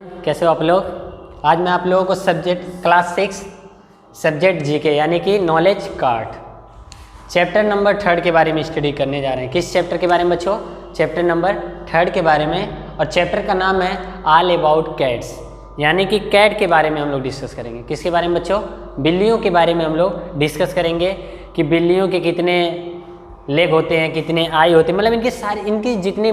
कैसे हो आप लोग। आज मैं आप लोगों को सब्जेक्ट क्लास 6 सब्जेक्ट जीके यानी कि नॉलेज कार्ड चैप्टर नंबर 3 के बारे में स्टडी करने जा रहे हैं। किस चैप्टर के बारे में बच्चों? चैप्टर नंबर 3 के बारे में। और चैप्टर का नाम है ऑल अबाउट कैट्स यानी कि कैट के बारे में हम लोग डिस्कस करेंगे। किसके बारे में बच्चों? बिल्लियों के बारे में हम लोग डिस्कस करेंगे कि बिल्लियों के कितने लेग होते हैं, कितने आई होते हैं, मतलब इनकी जितनी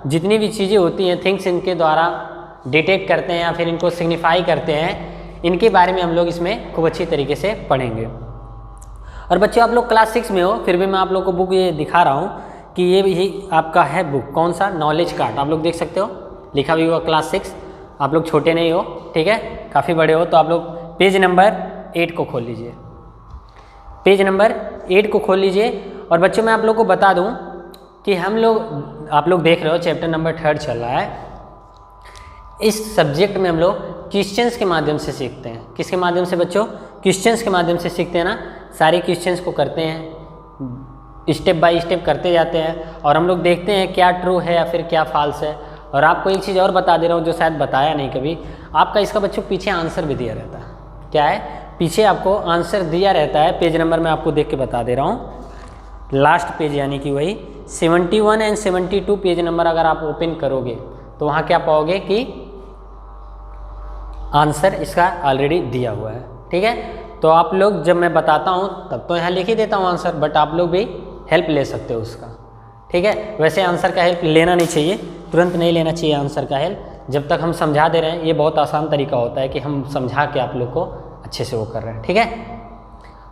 जितनी भी चीज़ें होती हैं, थिंग्स इनके द्वारा डिटेक्ट करते हैं या फिर इनको सिग्निफाई करते हैं, इनके बारे में हम लोग इसमें खूब अच्छी तरीके से पढ़ेंगे। और बच्चों आप लोग क्लास 6 में हो, फिर भी मैं आप लोग को बुक ये दिखा रहा हूँ कि ये भी आपका है बुक। कौन सा? Knowledge card. आप लोग देख सकते हो, लिखा भी हुआ क्लास 6। आप लोग छोटे नहीं हो, ठीक है, काफ़ी बड़े हो, तो आप लोग पेज नंबर 8 को खोल लीजिए। पेज नंबर 8 को खोल लीजिए। और बच्चों मैं आप लोग को बता दूँ कि आप लोग देख रहे हो चैप्टर नंबर 3 चल रहा है। इस सब्जेक्ट में हम लोग क्वेश्चंस के माध्यम से सीखते हैं। किसके माध्यम से बच्चों? क्वेश्चंस के माध्यम से सीखते हैं ना। सारे क्वेश्चंस को करते हैं, स्टेप बाय स्टेप करते जाते हैं और हम लोग देखते हैं क्या ट्रू है या फिर क्या फॉल्स है। और आपको एक चीज़ और बता दे रहा हूँ जो शायद बताया नहीं कभी, आपका इसका बच्चों पीछे आंसर भी दिया रहता है। क्या है? पीछे आपको आंसर दिया रहता है। पेज नंबर मैं आपको देख के बता दे रहा हूँ। लास्ट पेज यानी कि वही 71 एंड 72 पेज नंबर अगर आप ओपन करोगे तो वहाँ क्या पाओगे कि आंसर इसका ऑलरेडी दिया हुआ है। ठीक है, तो आप लोग जब मैं बताता हूँ तब तो यहाँ लिख ही देता हूँ आंसर, बट आप लोग भी हेल्प ले सकते हो उसका। ठीक है, वैसे आंसर का हेल्प लेना नहीं चाहिए, तुरंत नहीं लेना चाहिए आंसर का हेल्प, जब तक हम समझा दे रहे हैं। ये बहुत आसान तरीका होता है कि हम समझा के आप लोग को अच्छे से वो कर रहे हैं। ठीक है,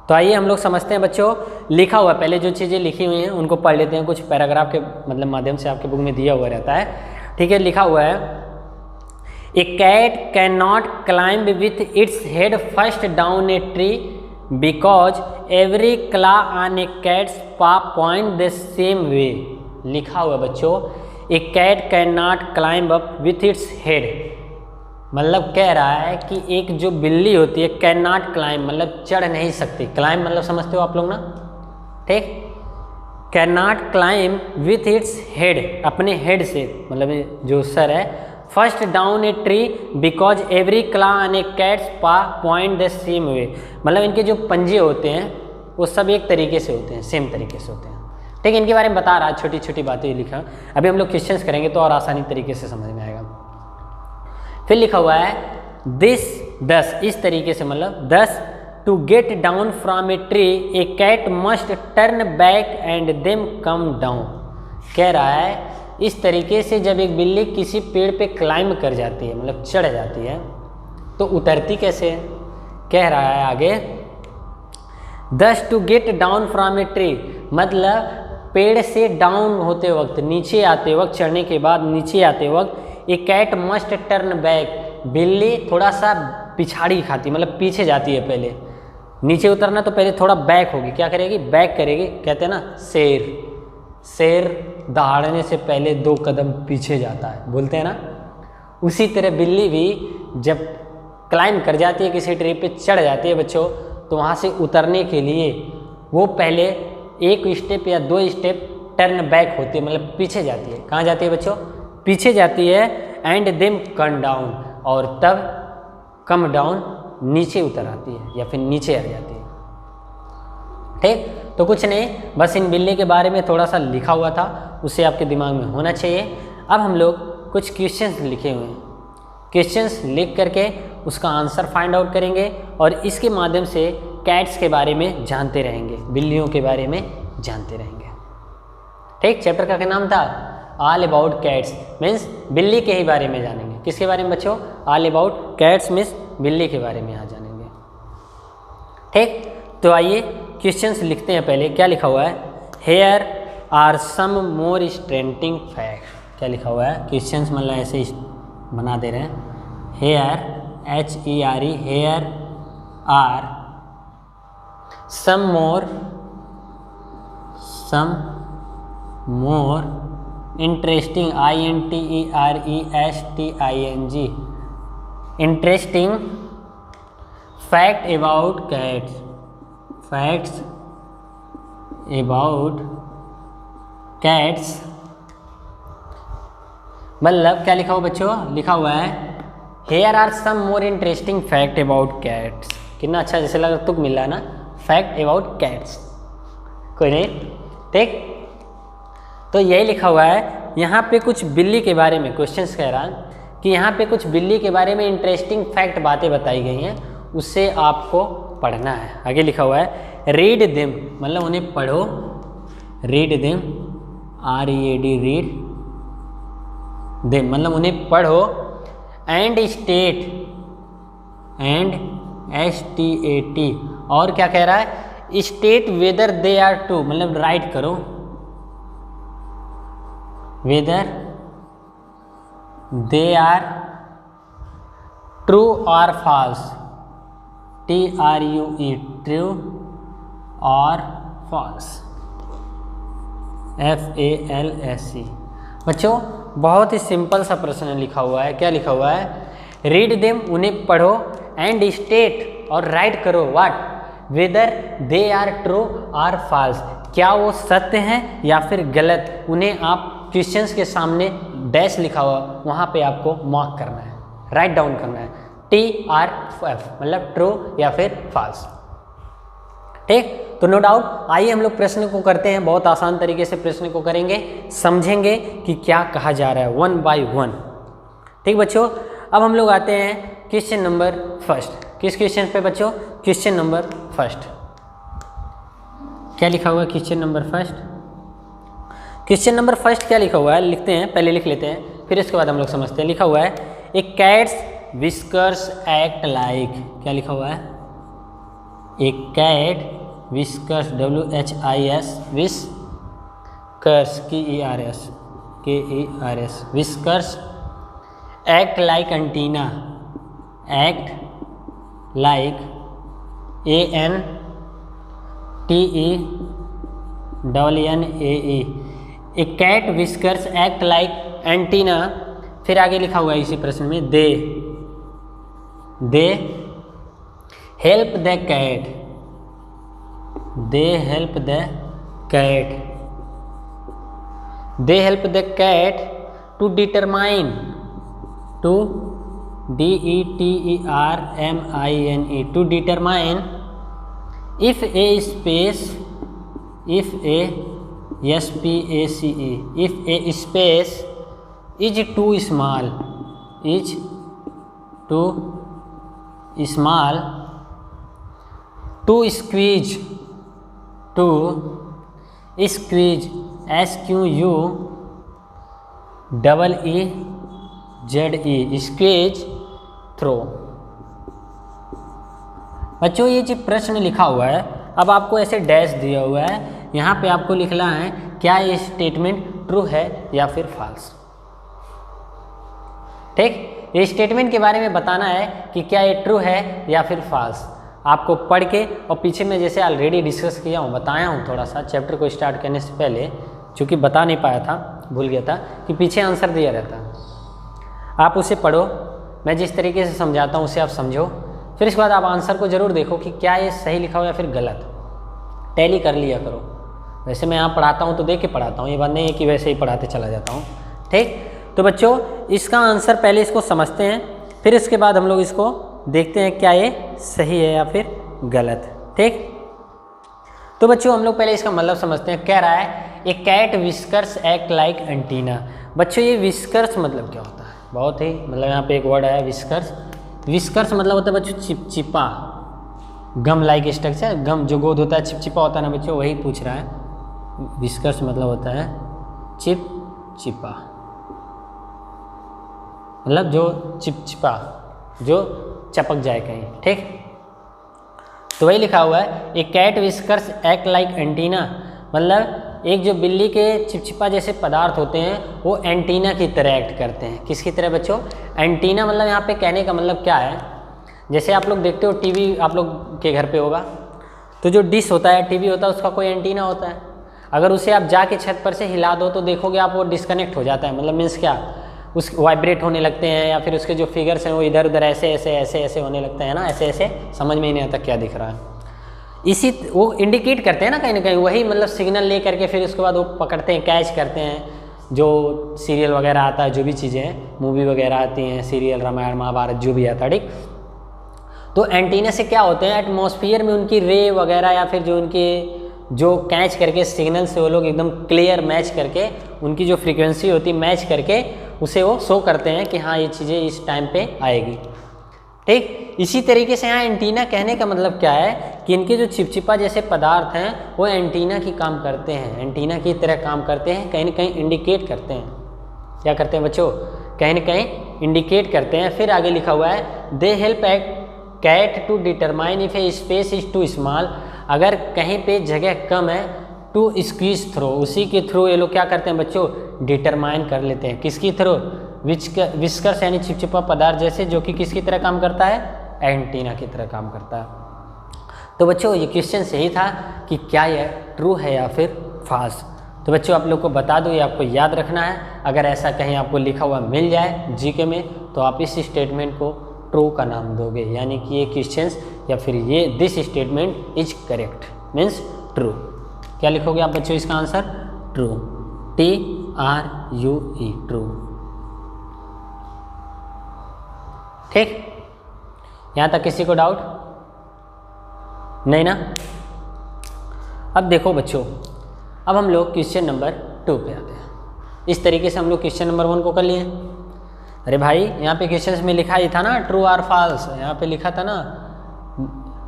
तो आइए हम लोग समझते हैं बच्चों। लिखा हुआ पहले जो चीज़ें लिखी हुई हैं उनको पढ़ लेते हैं। कुछ पैराग्राफ के माध्यम से आपके बुक में दिया हुआ रहता है। ठीक है, लिखा हुआ है a cat can not climb with its head first down a tree because every claw on a cat's paw point the same way. लिखा हुआ बच्चों, a cat can not climb up with its head, मतलब कह रहा है कि एक जो बिल्ली होती है कैन नॉट क्लाइंब मतलब चढ़ नहीं सकती। क्लाइंब मतलब समझते हो आप लोग ना? ठीक, can not climb with its head, अपने हेड से, मतलब जो सर है, first down a tree because every claw on a cat's paw point the same वे, मतलब इनके जो पंजे होते हैं वो सब एक तरीके से होते हैं, सेम तरीके से होते हैं। ठीक है, इनके बारे में बता रहा है, छोटी छोटी बातें लिखा। अभी हम लोग क्वेश्चंस करेंगे तो और आसानी तरीके से समझ में आएगा। फिर लिखा हुआ है दिस, दस, इस तरीके से, मतलब thus to get down from a tree a cat must turn back and them come down. कह रहा है इस तरीके से जब एक बिल्ली किसी पेड़ पे क्लाइंब कर जाती है, मतलब चढ़ जाती है, तो उतरती कैसे है? कह रहा है आगे, thus to get down from a tree, मतलब पेड़ से डाउन होते वक्त, नीचे आते वक्त, चढ़ने के बाद नीचे आते वक्त, ए कैट मस्ट टर्न बैक, बिल्ली थोड़ा सा पिछाड़ी खाती, मतलब पीछे जाती है। पहले नीचे उतरना तो पहले थोड़ा बैक होगी। क्या करेगी? बैक करेगी। कहते हैं ना शेर दहाड़ने से पहले 2 कदम पीछे जाता है, बोलते हैं ना। उसी तरह बिल्ली भी जब क्लाइंब कर जाती है, किसी ट्री पे चढ़ जाती है बच्चों, तो वहाँ से उतरने के लिए वो पहले 1 स्टेप या 2 स्टेप टर्न बैक होती है, मतलब पीछे जाती है। कहाँ जाती है बच्चों? पीछे जाती है। एंड देम कम डाउन, और तब कम डाउन नीचे उतर आती है या फिर नीचे आ जाती है। ठीक, तो कुछ नहीं, बस इन बिल्ली के बारे में थोड़ा सा लिखा हुआ था, उससे आपके दिमाग में होना चाहिए। अब हम लोग कुछ क्वेश्चंस लिखे हुए हैं, क्वेश्चंस लिख करके उसका आंसर फाइंड आउट करेंगे और इसके माध्यम से कैट्स के बारे में जानते रहेंगे, बिल्लियों के बारे में जानते रहेंगे। ठीक, चैप्टर का क्या नाम था? ऑल अबाउट कैट्स, मीन्स बिल्ली के ही बारे में जानेंगे। किसके बारे में बच्चों? ऑल अबाउट कैट्स मीन्स बिल्ली के बारे में यहाँ जानेंगे। ठीक, तो आइए क्वेश्चंस लिखते हैं। पहले क्या लिखा हुआ है? Here are some more interesting fact. क्या लिखा हुआ है? क्वेश्चंस मतलब ऐसे ही बना दे रहे हैं। Here, HERE, here are some more interesting, INTERESTING, interesting fact about cats, facts about cats, मतलब क्या लिखा हुआ बच्चों? लिखा हुआ है here are some more interesting fact about cats. कितना अच्छा जैसे लग रहा तुक मिल रहा है ना, फैक्ट अबाउट कैट्स। कोई नहीं, ठीक। तो यही लिखा हुआ है यहाँ पे कुछ बिल्ली के बारे में क्वेश्चंस कह रहा है कि यहाँ पे कुछ बिल्ली के बारे में इंटरेस्टिंग फैक्ट बातें बताई गई हैं, उससे आपको पढ़ना है। आगे लिखा हुआ है रीड देम, मतलब उन्हें पढ़ो। Read them, READ, read them मतलब उन्हें पढ़ो। एंड स्टेट, एंड STAT, और क्या कह रहा है, state whether they are true, मतलब राइट करो वेदर दे आर ट्रू और फॉल्स, TRUE, ट्रू और फॉल्स, FALSE। बच्चों बहुत ही सिंपल सा प्रश्न लिखा हुआ है। क्या लिखा हुआ है, रीड देम, उन्हें पढ़ो, एंड स्टेट, और राइट करो what, whether they are true और फॉल्स, क्या वो सत्य हैं या फिर गलत। उन्हें आप क्वेश्चंस के सामने डैश लिखा हुआ वहाँ पे आपको मार्क करना है, राइट डाउन करना है, TRF मतलब ट्रू या फिर फॉल्स, ठीक। तो नो डाउट, आइए हम लोग प्रश्न को करते हैं। बहुत आसान तरीके से प्रश्न को करेंगे, समझेंगे कि क्या कहा जा रहा है 1 बाय 1, ठीक बच्चों। अब हम लोग आते हैं क्वेश्चन नंबर फर्स्ट। किस क्वेश्चन पे बच्चों, क्वेश्चन नंबर फर्स्ट। क्या लिखा हुआ है question number first, question number first क्या लिखा हुआ है, लिखते हैं, पहले लिख लेते हैं फिर इसके बाद हम लोग समझते हैं। लिखा हुआ है a cat's whiskers act like, क्या लिखा हुआ है, a cat whiskers, WHIS, whiskers, KERS, whiskers act like antennae, act like ANTENNAE, a cat whiskers act like antennae. फिर आगे लिखा हुआ है इसी प्रश्न में they help the cat, they help the cat, they help the cat to determine, to DETERMINE, to determine if a space, if a SPACE, if a space is too small, is too small to squeeze, to squeeze, SQUEEZE, squeeze through। बच्चों ये जो प्रश्न लिखा हुआ है, अब आपको ऐसे डैश दिया हुआ है, यहाँ पे आपको लिखना है क्या ये स्टेटमेंट ट्रू है या फिर फॉल्स, ठीक। ये स्टेटमेंट के बारे में बताना है कि क्या ये ट्रू है या फिर फॉल्स। आपको पढ़ के, और पीछे में जैसे ऑलरेडी डिस्कस किया हूँ, बताया हूँ थोड़ा सा चैप्टर को स्टार्ट करने से पहले, चूँकि बता नहीं पाया था, भूल गया था कि पीछे आंसर दिया रहता है, आप उसे पढ़ो, मैं जिस तरीके से समझाता हूँ उसे आप समझो, फिर इसके बाद आप आंसर को ज़रूर देखो कि क्या ये सही लिखा हो या फिर गलत, टैली कर लिया करो। वैसे मैं यहाँ पढ़ाता हूँ तो देख के पढ़ाता हूँ, ये बात नहीं है कि वैसे ही पढ़ाते चला जाता हूँ, ठीक। तो बच्चों इसका आंसर पहले इसको समझते हैं, फिर इसके बाद हम लोग इसको देखते हैं क्या ये सही है या फिर गलत, ठीक। तो बच्चों हम लोग पहले इसका मतलब समझते हैं। कह रहा है a cat whiskers act like antennae. बच्चों ये विस्कर्स मतलब क्या होता है, बहुत ही मतलब यहाँ पे एक वर्ड है विस्कर्स। विस्कर्स मतलब होता है बच्चों चिपचिपा, गम लाइक स्ट्रक्चर, गम जो गोद होता है चिपचिपा होता है ना बच्चों, वही पूछ रहा है। विस्कर्स मतलब होता है चिपचिपा, मतलब जो चिपचिपा, जो चपक जाए कहीं, ठीक। तो वही लिखा हुआ है a cat whiskers act like antennae, मतलब एक जो बिल्ली के चिपचिपा जैसे पदार्थ होते हैं वो एंटीना की तरह एक्ट करते हैं। किसकी तरह बच्चों, एंटीना। मतलब यहाँ पे कहने का मतलब क्या है, जैसे आप लोग देखते हो टीवी आप लोग के घर पे होगा, तो जो डिश होता है टीवी होता है उसका कोई एंटीना होता है। अगर उसे आप जाके छत पर से हिला दो तो देखोगे आप वो डिस्कनेक्ट हो जाता है, मतलब मीन्स क्या, उस वाइब्रेट होने लगते हैं, या फिर उसके जो फिगर्स हैं वो इधर उधर ऐसे ऐसे ऐसे ऐसे होने लगते हैं ना, ऐसे ऐसे, समझ में ही नहीं आता क्या दिख रहा है। इसी वो इंडिकेट करते हैं ना कहीं, वही मतलब सिग्नल ले करके फिर उसके बाद वो पकड़ते हैं, कैच करते हैं, जो सीरियल वगैरह आता है, जो भी चीज़ें हैं, मूवी वगैरह आती हैं, सीरियल, रामायण महाभारत जो भी आता है, ठीक। तो एंटीना से क्या होते हैं, एटमॉस्फेयर में उनकी रे वगैरह या फिर जो उनके जो कैच करके सिग्नल से वो लोग एकदम क्लियर मैच करके उनकी जो फ्रीक्वेंसी होती है मैच करके उसे वो शो करते हैं कि हाँ ये चीज़ें इस टाइम पे आएगी, ठीक। इसी तरीके से यहाँ एंटीना कहने का मतलब क्या है कि इनके जो चिपचिपा जैसे पदार्थ हैं वो एंटीना की काम करते हैं, एंटीना की तरह काम करते हैं, कहीं ना कहीं इंडिकेट करते हैं। क्या करते हैं बच्चों, कहीं ना कहीं इंडिकेट करते हैं। फिर आगे लिखा हुआ है they help a cat to determine if a space is too small, अगर कहीं पे जगह कम है टू स्क्वीज थ्रो, उसी के थ्रू ये लोग क्या करते हैं बच्चों, डिटरमाइन कर लेते हैं। किसकी थ्रू, विस्कर्स यानी चिपचिपा पदार्थ जैसे, जो कि किसकी तरह काम करता है, एंटीना की तरह काम करता है। तो बच्चों ये क्वेश्चन यही था कि क्या यह ट्रू है या फिर फॉल्स। तो बच्चों आप लोग को बता दो, ये आपको याद रखना है। अगर ऐसा कहीं आपको लिखा हुआ मिल जाए जीके में तो आप इस स्टेटमेंट को ट्रू का नाम दोगे, यानी कि ये क्वेश्चंस या फिर ये this statement is correct means true. क्या लिखोगे आप बच्चों इसका आंसर, ट्रू, TRUE, ट्रू, ठीक। यहाँ तक किसी को डाउट नहीं ना। अब देखो बच्चों, अब हम लोग क्वेश्चन नंबर 2 पे आते हैं। इस तरीके से हम लोग क्वेश्चन नंबर 1 को कर लिए। अरे भाई यहाँ पे क्वेश्चन में लिखा ही था ना ट्रू और फॉल्स, यहाँ पे लिखा था ना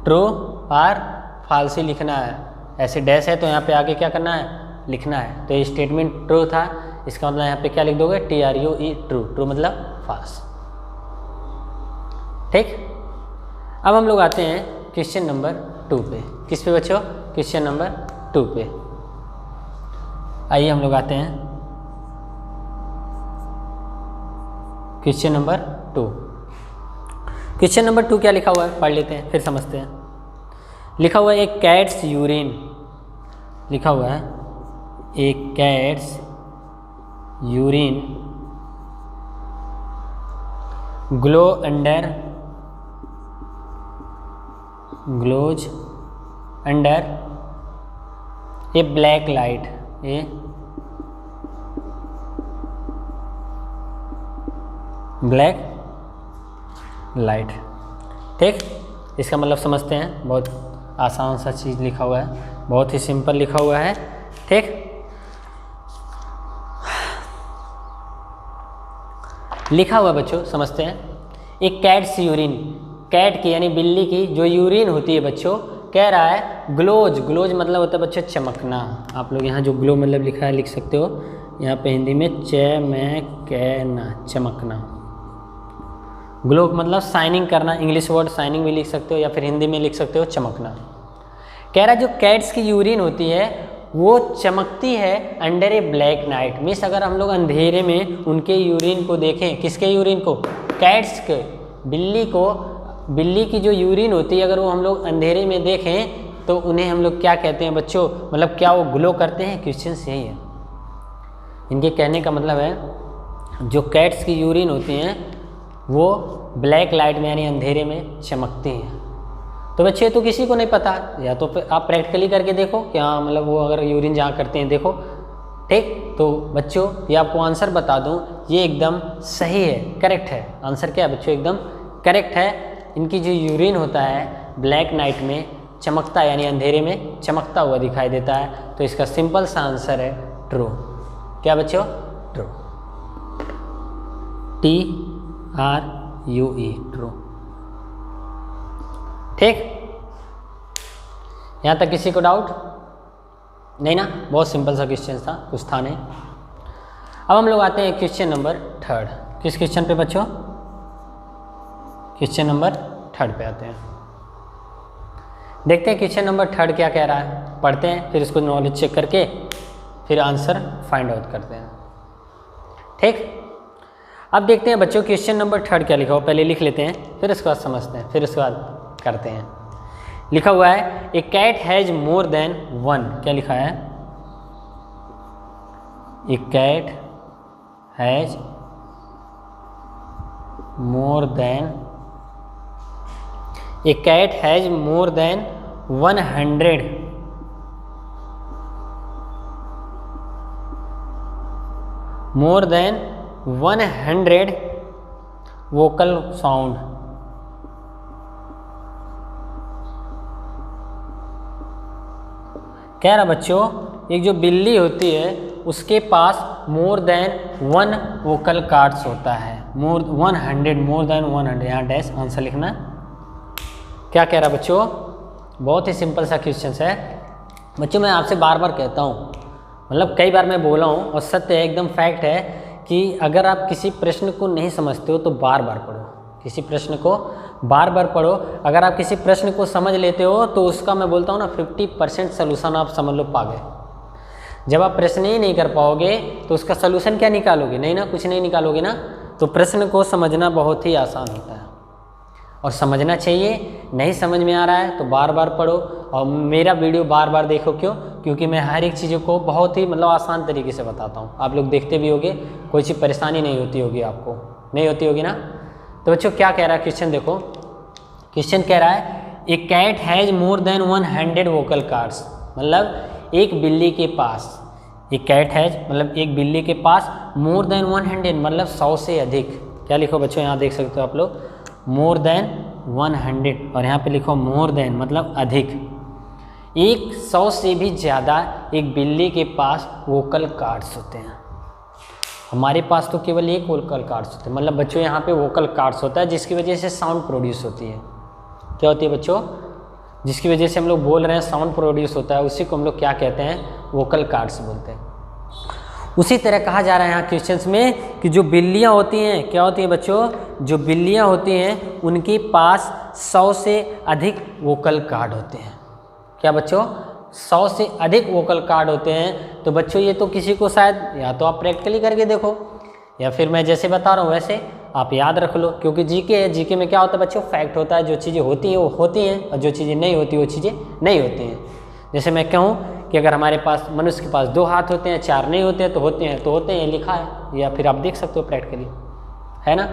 ट्रू और फॉल्स ही लिखना है, ऐसे डैश है तो यहाँ पे आगे क्या करना है, लिखना है। तो ये स्टेटमेंट ट्रू था, इसका मतलब यहाँ पे क्या लिख दोगे, TRUE, ट्रू, ट्रू मतलब फॉल्स, ठीक। अब हम लोग आते हैं क्वेश्चन नंबर 2 पे। किस पे बच्चों, क्वेश्चन नंबर 2 पे। आइए हम लोग आते हैं क्वेश्चन नंबर 2। क्वेश्चन नंबर 2 क्या लिखा हुआ है, पढ़ लेते हैं फिर समझते हैं। लिखा हुआ है एक कैट्स यूरिन, लिखा हुआ है एक cat's urine glow glows under a black light, a black light, ठीक। इसका मतलब समझते हैं, बहुत आसान सा चीज़ लिखा हुआ है, बहुत ही सिंपल लिखा हुआ है, ठीक। लिखा हुआ बच्चों समझते हैं, एक कैट्स यूरिन, कैट की यानी बिल्ली की जो यूरिन होती है बच्चों, कह रहा है ग्लोज, ग्लोज मतलब होता है बच्चों चमकना। आप लोग यहाँ जो ग्लो मतलब लिखा है लिख सकते हो, यहाँ पे हिंदी में चमकना, चमकना। ग्लो मतलब शाइनिंग करना, इंग्लिश वर्ड शाइनिंग भी लिख सकते हो या फिर हिंदी में लिख सकते हो चमकना। कह रहा है जो कैट्स की यूरिन होती है वो चमकती है under a black night, means अगर हम लोग अंधेरे में उनके यूरिन को देखें, किसके यूरिन को, कैट्स के, बिल्ली को, बिल्ली की जो यूरिन होती है अगर वो हम लोग अंधेरे में देखें तो उन्हें हम लोग क्या कहते हैं बच्चों, मतलब क्या वो ग्लो करते हैं। क्वेश्चन यही है, इनके कहने का मतलब है जो कैट्स की यूरिन होती हैं वो ब्लैक लाइट में यानी अंधेरे में चमकती हैं। तो बच्चे तो किसी को नहीं पता, या तो आप प्रैक्टिकली करके देखो कि हाँ मतलब वो अगर यूरिन जहाँ करते हैं देखो, ठीक। तो बच्चों ये आपको आंसर बता दूँ, ये एकदम सही है, करेक्ट है। आंसर क्या है बच्चों, एकदम करेक्ट है। इनकी जो यूरिन होता है ब्लैक नाइट में चमकता है यानी अंधेरे में चमकता हुआ दिखाई देता है। तो इसका सिंपल सा आंसर है ट्रू। क्या बच्चों, ट्रू, TRUE, ट्रू, ठीक। यहाँ तक किसी को डाउट नहीं ना, बहुत सिंपल सा क्वेश्चन था, कुछ था नहीं। अब हम लोग आते हैं क्वेश्चन नंबर 3। किस क्वेश्चन पे बच्चों, क्वेश्चन नंबर 3 पे आते हैं। देखते हैं क्वेश्चन नंबर 3 क्या कह रहा है, पढ़ते हैं फिर इसको नॉलेज चेक करके फिर आंसर फाइंड आउट करते हैं, ठीक। अब देखते हैं बच्चों क्वेश्चन नंबर 3 क्या लिखा हुआ, पहले लिख लेते हैं फिर उसके बाद समझते हैं, फिर उसके बाद करते हैं। लिखा हुआ है a cat has more than 1, क्या लिखा है, a cat has more than, a cat has more than 100 more than 100 vocal sound. कह रहा बच्चों एक जो बिल्ली होती है उसके पास मोर देन 1 वोकल कार्ड्स होता है, मोर देन 100, यहाँ डैश आंसर लिखना। क्या कह रहा बच्चों, बहुत ही सिंपल सा क्वेश्चन है बच्चों। मैं आपसे बार बार कहता हूँ, मतलब कई बार मैं बोला हूँ और सत्य है, एकदम फैक्ट है कि अगर आप किसी प्रश्न को नहीं समझते हो तो बार बार पढ़ो, किसी प्रश्न को बार बार पढ़ो। अगर आप किसी प्रश्न को समझ लेते हो तो उसका मैं बोलता हूँ ना 50% सोल्यूशन आप समझ लो पा गए। जब आप प्रश्न ही नहीं कर पाओगे तो उसका सोल्यूशन क्या निकालोगे, नहीं ना, कुछ नहीं निकालोगे ना। तो प्रश्न को समझना बहुत ही आसान होता है और समझना चाहिए। नहीं समझ में आ रहा है तो बार बार पढ़ो और मेरा वीडियो बार बार देखो। क्यों? क्योंकि मैं हर एक चीज़ों को बहुत ही मतलब आसान तरीके से बताता हूँ। आप लोग देखते भी होगे, कोई चीज़ परेशानी नहीं होती होगी, आपको नहीं होती होगी ना। तो बच्चों क्या कह रहा है क्वेश्चन देखो। क्वेश्चन कह रहा है a cat has more than 100 vocal cords, मतलब एक बिल्ली के पास, एक कैट हैज़ मतलब एक बिल्ली के पास मोर देन 100 मतलब 100 से अधिक। क्या लिखो बच्चों, यहाँ देख सकते हो आप लोग, मोर देन 100 और यहाँ पे लिखो मोर देन मतलब अधिक, 100 से भी ज़्यादा एक बिल्ली के पास वोकल कार्ड्स होते हैं। हमारे पास तो केवल एक वोकल कार्ड्स होते हैं, मतलब बच्चों यहाँ पे वोकल कार्ड्स होता है जिसकी वजह से साउंड प्रोड्यूस होती है। क्या होती है बच्चों, जिसकी वजह से हम लोग बोल रहे हैं साउंड प्रोड्यूस होता है, उसी को हम लोग क्या कहते हैं, वोकल कार्ड्स बोलते हैं। उसी तरह कहा जा रहा है यहाँ क्वेश्चंस में कि जो बिल्लियाँ होती हैं, क्या होती हैं बच्चों, जो बिल्लियाँ होती हैं उनके पास 100 से अधिक वोकल कार्ड होते हैं। क्या बच्चों, 100 से अधिक वोकल कार्ड होते हैं। तो बच्चों ये तो किसी को शायद या तो आप प्रैक्टिकली करके देखो या फिर मैं जैसे बता रहा हूँ वैसे आप याद रख लो, क्योंकि जीके है, जीके में क्या होता है बच्चों, फैक्ट होता है। जो चीज़ें होती हैं वो होती हैं और जो चीज़ें नहीं होती वो चीज़ें नहीं होती हैं। जैसे मैं कहूँ कि अगर हमारे पास मनुष्य के पास 2 हाथ होते हैं, 4 नहीं होते हैं तो होते हैं, तो होते हैं, लिखा है, या फिर आप देख सकते हो प्रैक्टिकली, है ना।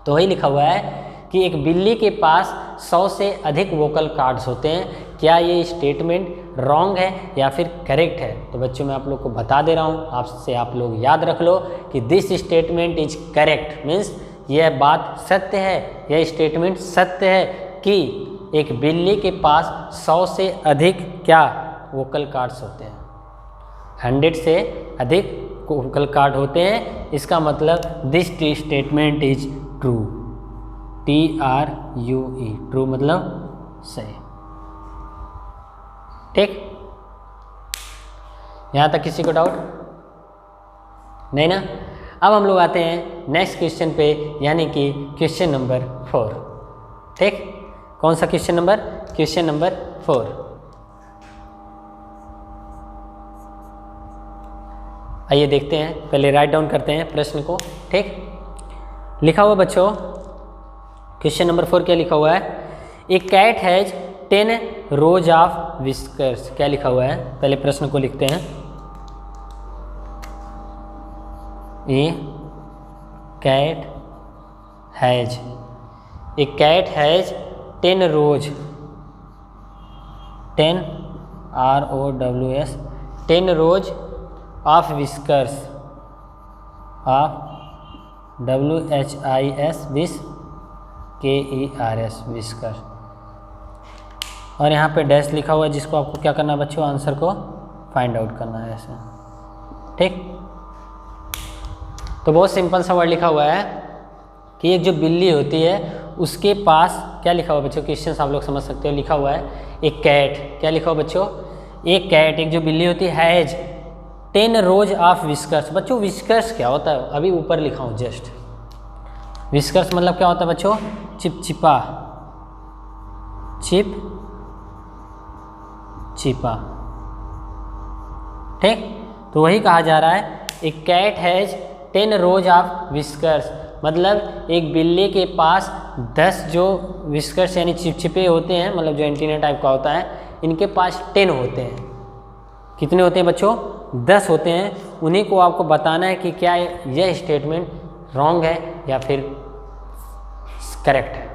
तो वही लिखा हुआ है कि एक बिल्ली के पास 100 से अधिक वोकल कार्ड्स होते हैं। क्या ये स्टेटमेंट रॉन्ग है या फिर करेक्ट है? तो बच्चों मैं आप लोग को बता दे रहा हूँ, आपसे आप लोग याद रख लो कि this statement is correct, means यह बात सत्य है, यह स्टेटमेंट सत्य है कि एक बिल्ली के पास 100 से अधिक क्या वोकल कार्ड्स होते हैं, 100 से अधिक वोकल कार्ड होते हैं। इसका मतलब this statement is true, TRUE, true मतलब सही। ठीक, यहाँ तक किसी को डाउट नहीं ना। अब हम लोग आते हैं नेक्स्ट क्वेश्चन पे, यानी कि क्वेश्चन नंबर 4। ठीक, कौन सा क्वेश्चन नंबर, क्वेश्चन नंबर 4। आइए देखते हैं, पहले राइट डाउन करते हैं प्रश्न को। ठीक, लिखा हुआ बच्चों क्वेश्चन नंबर 4 क्या लिखा हुआ है, a cat has 10 rows of whiskers. क्या लिखा हुआ है, पहले प्रश्न को लिखते हैं। A cat has, a cat has 10 rows, 10 ROWS, 10 rows of whiskers, of WHIS KERS whisker, और यहाँ पे डैश लिखा हुआ है जिसको आपको क्या करना है बच्चों, आंसर को फाइंड आउट करना है ऐसे। ठीक, तो बहुत सिंपल सा वर्ड लिखा हुआ है कि एक जो बिल्ली होती है उसके पास क्या लिखा हुआ बच्चों, क्वेश्चन आप लोग समझ सकते हो। लिखा हुआ है एक कैट, क्या लिखा हुआ बच्चों, एक कैट, एक जो बिल्ली होती है, हैज 10 रोज ऑफ विस्कर्स। बच्चों विस्कर्स क्या होता है, अभी ऊपर लिखा हूँ जस्ट। विस्कर्स मतलब क्या होता है बच्चों, चिपचिपा, चिप चिपा। ठीक, तो वही कहा जा रहा है एक cat has 10 rows of whiskers, मतलब एक बिल्ली के पास 10 जो विस्कर्स यानी चिपचिपे होते हैं, मतलब जो एंटीना टाइप का होता है, इनके पास 10 होते हैं। कितने होते हैं बच्चों, 10 होते हैं। उन्हीं को आपको बताना है कि क्या यह स्टेटमेंट रॉन्ग है या फिर करेक्ट है।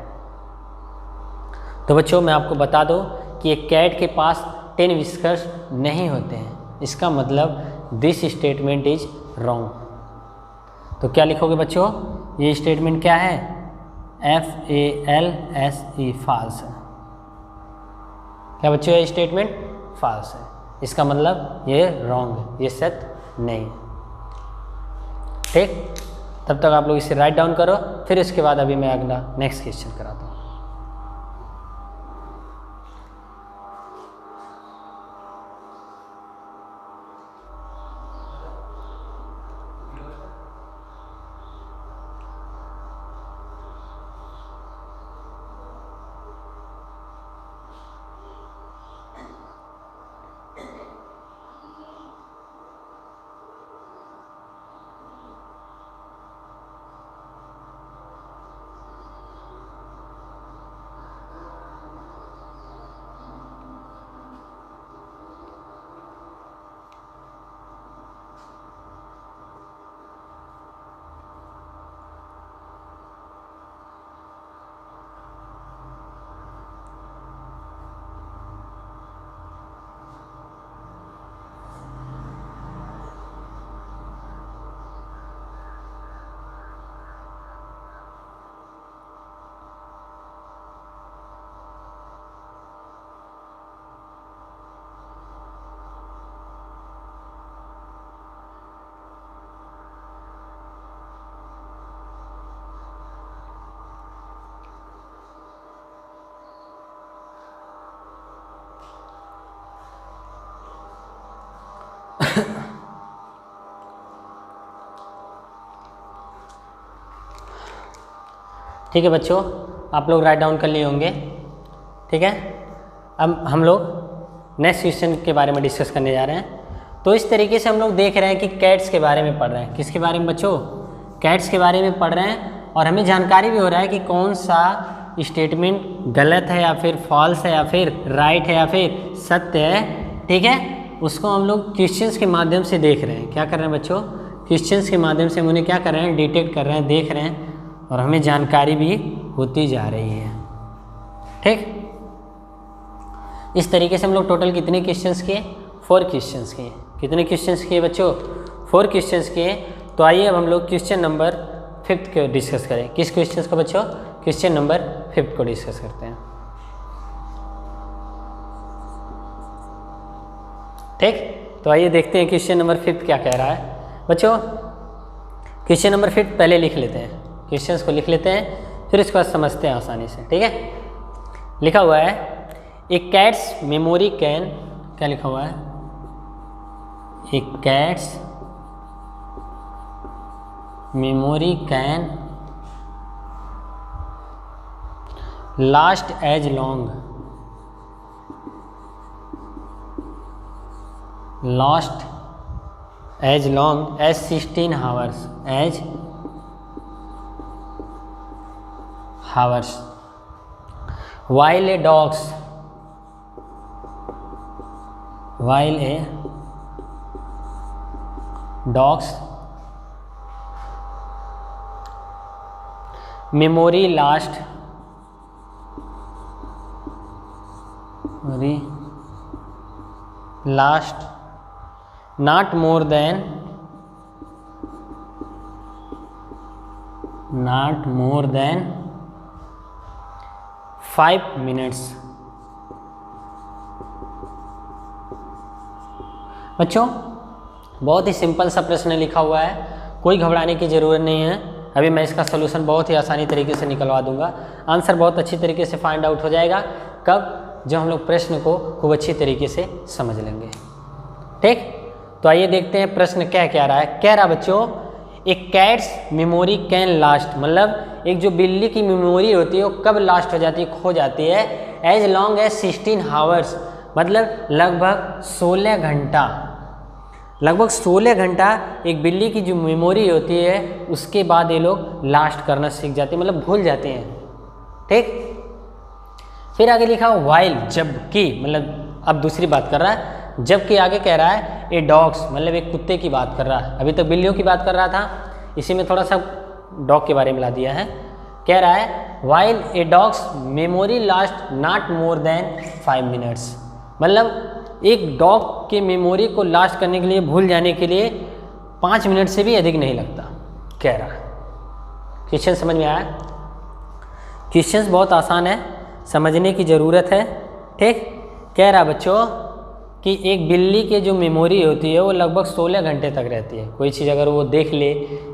तो बच्चों मैं आपको बता दूं कि एक कैट के पास 10 विस्कर्स नहीं होते हैं, इसका मतलब दिस स्टेटमेंट इज रॉन्ग। तो क्या लिखोगे बच्चों, ये स्टेटमेंट क्या है, FALSE, फॉल्स है। क्या बच्चों, ये स्टेटमेंट फॉल्स है, इसका मतलब ये रॉन्ग है, ये सत्य नहीं। ठीक, तब तक आप लोग इसे राइट डाउन करो, फिर इसके बाद अभी मैं अगला नेक्स्ट क्वेश्चन कराता हूँ। ठीक है बच्चों, आप लोग राइट डाउन कर लिए होंगे। ठीक है, अब हम लोग नेक्स्ट क्वेश्चन के बारे में डिस्कस करने जा रहे हैं। तो इस तरीके से हम लोग देख रहे हैं कि कैट्स के बारे में पढ़ रहे हैं। किसके बारे में बच्चों, कैट्स के बारे में पढ़ रहे हैं, और हमें जानकारी भी हो रहा है कि कौन सा स्टेटमेंट गलत है या फिर फॉल्स है या फिर राइट है या फिर सत्य है। ठीक है, उसको हम लोग क्वेश्चंस के माध्यम से देख रहे हैं। क्या कर रहे हैं बच्चों, क्वेश्चंस के माध्यम से हम उन्हें क्या कर रहे हैं, डिटेक्ट कर रहे हैं, देख रहे हैं, और हमें जानकारी भी होती जा रही है। ठीक, इस तरीके से हम लोग टोटल कितने क्वेश्चंस किए, 4 क्वेश्चंस किए। कितने क्वेश्चंस किए बच्चों, 4 क्वेश्चंस किए। तो आइए अब हम लोग क्वेश्चन नंबर 5 को डिस्कस करें। किस क्वेश्चंस को बच्चों, क्वेश्चन नंबर 5 को डिस्कस करते हैं। ठीक, तो आइए देखते हैं क्वेश्चन नंबर 5 क्या कह रहा है बच्चों। क्वेश्चन नंबर 5 पहले लिख लेते हैं, क्वेश्चंस को लिख लेते हैं, फिर इसके बाद समझते हैं आसानी से। ठीक है, लिखा हुआ है ए कैट्स मेमोरी कैन, क्या लिखा हुआ है, a cat's memory can last as long as long as 16 hours while a dog's memory last not more than 5 minutes। बच्चों बहुत ही सिंपल सा प्रश्न लिखा हुआ है, कोई घबराने की ज़रूरत नहीं है। अभी मैं इसका सलूशन बहुत ही आसानी तरीके से निकलवा दूंगा। आंसर बहुत अच्छी तरीके से फाइंड आउट हो जाएगा, कब, जब हम लोग प्रश्न को खूब अच्छी तरीके से समझ लेंगे। ठीक, तो आइए देखते हैं प्रश्न क्या कह रहा है। कह रहा बच्चों एक कैट्स मेमोरी कैन लास्ट, मतलब एक जो बिल्ली की मेमोरी होती है वो कब लास्ट हो जाती है, खो जाती है, एज लॉन्ग एज 16 आवर्स, मतलब लगभग 16 घंटा। लगभग 16 घंटा एक बिल्ली की जो मेमोरी होती है उसके बाद ये लोग लास्ट करना सीख जाते हैं, मतलब भूल जाते हैं। ठीक, फिर आगे लिखा वाइल, जबकि, मतलब अब दूसरी बात कर रहा है, जबकि आगे कह रहा है ए डॉग्स, मतलब एक कुत्ते की बात कर रहा है। अभी तक बिल्लियों की बात कर रहा था, इसी में थोड़ा सा डॉग के बारे में ला दिया है। कह रहा है while a dogs memory last not more than 5 minutes, मतलब एक डॉग के मेमोरी को लास्ट करने के लिए, भूल जाने के लिए 5 मिनट से भी अधिक नहीं लगता। कह रहा है। क्वेश्चन समझ में आया? क्वेश्चन बहुत आसान है, समझने की ज़रूरत है। ठीक, कह रहा बच्चों कि एक बिल्ली के जो मेमोरी होती है वो लगभग 16 घंटे तक रहती है। कोई चीज़ अगर वो देख ले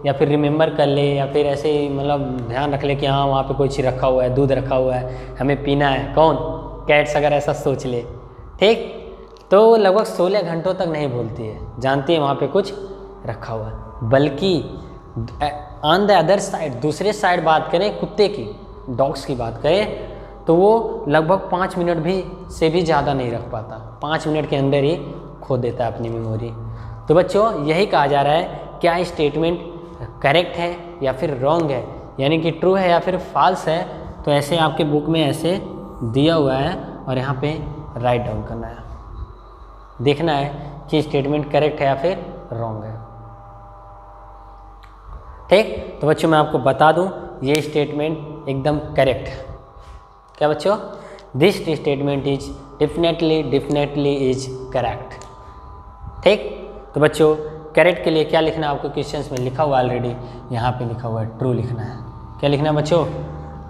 या फिर रिमेंबर कर ले या फिर ऐसे ही मतलब ध्यान रख ले कि हाँ वहाँ पे कोई चीज़ रखा हुआ है, दूध रखा हुआ है, हमें पीना है, कौन कैट्स अगर ऐसा सोच ले, ठीक, तो वो लगभग 16 घंटों तक नहीं बोलती है, जानती है वहाँ पे कुछ रखा हुआ है। बल्कि ऑन द अदर साइड, दूसरे साइड बात करें कुत्ते की, डॉग्स की बात करें, तो वो लगभग 5 मिनट भी से भी ज़्यादा नहीं रख पाता, 5 मिनट के अंदर ही खो देता है अपनी मेमोरी। तो बच्चों यही कहा जा रहा है, क्या स्टेटमेंट करेक्ट है या फिर रॉन्ग है, यानी कि ट्रू है या फिर फॉल्स है। तो ऐसे आपके बुक में ऐसे दिया हुआ है और यहाँ पे राइट डाउन करना है, देखना है कि स्टेटमेंट करेक्ट है या फिर रॉन्ग है। ठीक, तो बच्चों मैं आपको बता दूं ये स्टेटमेंट एकदम करेक्ट है। क्या बच्चों? This statement is definitely is correct. ठीक, तो बच्चों करेक्ट के लिए क्या लिखना है आपको, क्वेश्चंस में लिखा हुआ ऑलरेडी, यहाँ पे लिखा हुआ है ट्रू लिखना है। क्या लिखना है बच्चों?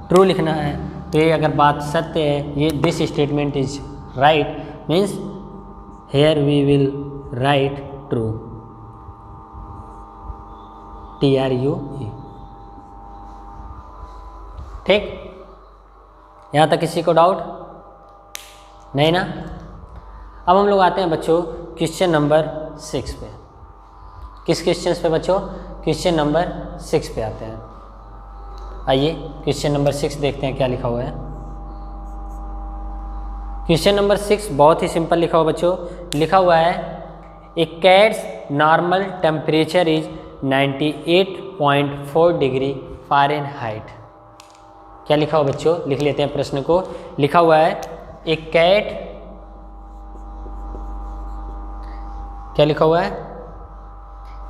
ट्रू लिखना है। तो ये अगर बात सत्य है, ये this statement is right means here we will write true, TRUE। ठीक, यहाँ तक किसी को डाउट नहीं ना? अब हम लोग आते हैं बच्चों क्वेश्चन नंबर 6 पे। किस क्वेश्चन पे बच्चों? क्वेश्चन नंबर 6 पे आते हैं। आइए क्वेश्चन नंबर 6 देखते हैं क्या लिखा हुआ है। क्वेश्चन नंबर 6 बहुत ही सिंपल लिखा हुआ बच्चों, लिखा हुआ है a cat's normal temperature is 98.4 degree Fahrenheit. क्या लिखा हुआ बच्चों? लिख लेते हैं प्रश्न को। लिखा हुआ है ए कैट, क्या लिखा हुआ है?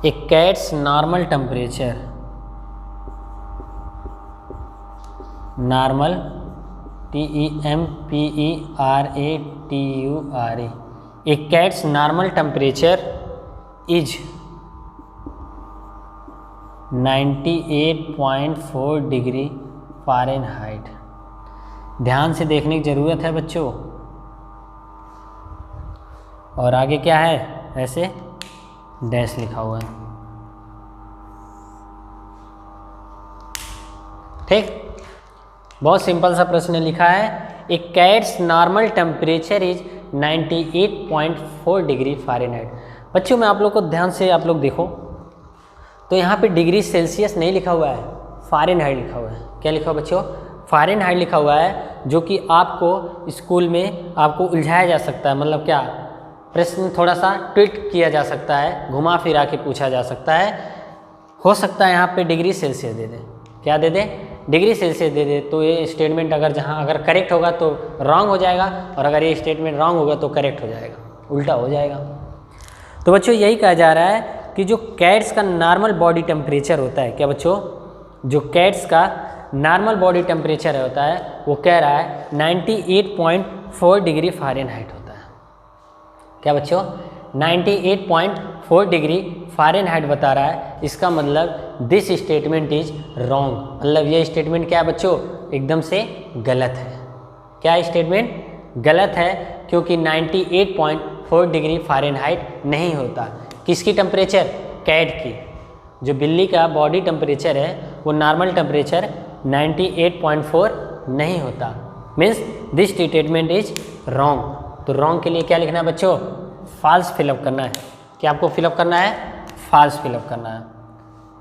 A cat's normal temperature, normal TEMPERATURE, a cat's normal temperature is 98.4 degree Fahrenheit. ध्यान से देखने की ज़रूरत है बच्चों। और आगे क्या है? ऐसे डैश लिखा हुआ है। ठीक, बहुत सिंपल सा प्रश्न लिखा है, a cat's normal temperature is 98.4 degree Fahrenheit. बच्चों मैं आप लोग को ध्यान से आप लोग देखो तो यहाँ पे डिग्री सेल्सियस नहीं लिखा हुआ है, फ़ारेनहाइट लिखा हुआ है। क्या लिखा हुआ बच्चों? फ़ारेनहाइट लिखा हुआ है, जो कि आपको स्कूल में आपको उलझाया जा सकता है। मतलब क्या, प्रश्न थोड़ा सा ट्विस्ट किया जा सकता है, घुमा फिरा के पूछा जा सकता है। हो सकता है यहाँ पे डिग्री सेल्सियस दे दे। क्या दे दे? डिग्री सेल्सियस दे दे। तो ये स्टेटमेंट अगर करेक्ट होगा तो रॉन्ग हो जाएगा, और अगर ये स्टेटमेंट रॉन्ग होगा तो करेक्ट हो जाएगा, उल्टा हो जाएगा। तो बच्चों यही कहा जा रहा है कि जो कैट्स का नॉर्मल बॉडी टेम्परेचर होता है, क्या बच्चों? जो कैट्स का नॉर्मल बॉडी टेम्परेचर होता है वो कह रहा है 98.4 डिग्री फ़ारेनहाइट होता है। क्या बच्चों? 98.4 डिग्री फ़ारेनहाइट बता रहा है। इसका मतलब दिस स्टेटमेंट इज रॉन्ग। मतलब ये स्टेटमेंट क्या है बच्चों? एकदम से गलत है। क्या स्टेटमेंट गलत है? क्योंकि 98.4 डिग्री फ़ारेनहाइट नहीं होता। किसकी टेम्परेचर? कैट की। जो बिल्ली का बॉडी टेम्परेचर है वो नॉर्मल टेम्परेचर 98.4 नहीं होता। Means this statement is wrong. तो रॉन्ग के लिए क्या लिखना है बच्चों? फॉल्स फिलअप करना है। क्या आपको फिलअप करना है? फॉल्स फिलअप करना है।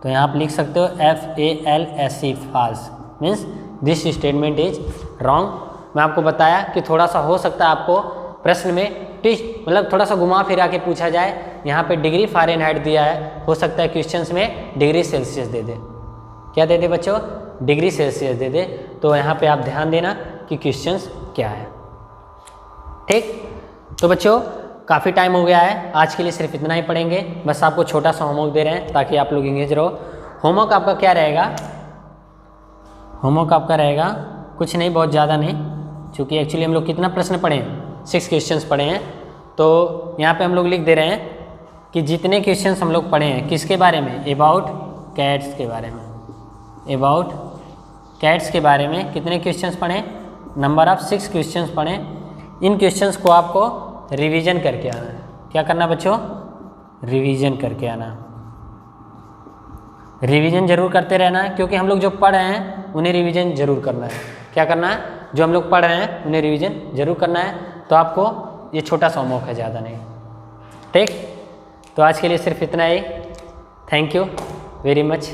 तो यहाँ आप लिख सकते हो FALSE, false. Means this statement is wrong. मैं आपको बताया कि थोड़ा सा हो सकता है आपको प्रश्न में ट्विस्ट, मतलब थोड़ा सा घुमा फिरा के पूछा जाए। यहाँ पे डिग्री फ़ारेनहाइट दिया है, हो सकता है क्वेश्चंस में डिग्री सेल्सियस दे दे। क्या दे दे बच्चों? डिग्री सेल्सियस दे दे। तो यहाँ पे आप ध्यान देना कि क्वेश्चंस क्या है। ठीक, तो बच्चों काफ़ी टाइम हो गया है, आज के लिए सिर्फ इतना ही पढ़ेंगे। बस आपको छोटा सा होमवर्क दे रहे हैं ताकि आप लोग इंगेज रहो। होमवर्क आपका क्या रहेगा? होमवर्क आपका रहेगा कुछ नहीं, बहुत ज़्यादा नहीं, क्योंकि एक्चुअली हम लोग कितना प्रश्न पढ़े हैं? 6 क्वेश्चंस पढ़े हैं। तो यहाँ पे हम लोग लिख दे रहे हैं कि जितने क्वेश्चंस हम लोग पढ़े हैं किसके बारे में? अबाउट कैट्स के बारे में, अबाउट कैट्स के बारे में कितने क्वेश्चंस पढ़े, नंबर ऑफ 6 क्वेश्चंस पढ़े। इन क्वेश्चंस को आपको रिवीजन करके आना है। क्या करना बच्चों, रिवीजन करके आना। रिवीजन जरूर करते रहना है, क्योंकि हम लोग जो पढ़ रहे हैं उन्हें रिवीजन जरूर करना है। क्या करना है, जो हम लोग पढ़ रहे हैं उन्हें रिवीजन जरूर करना है। तो आपको ये छोटा सा होमवर्क है, ज़्यादा नहीं, ठीक। तो आज के लिए सिर्फ इतना ही। Thank you very much.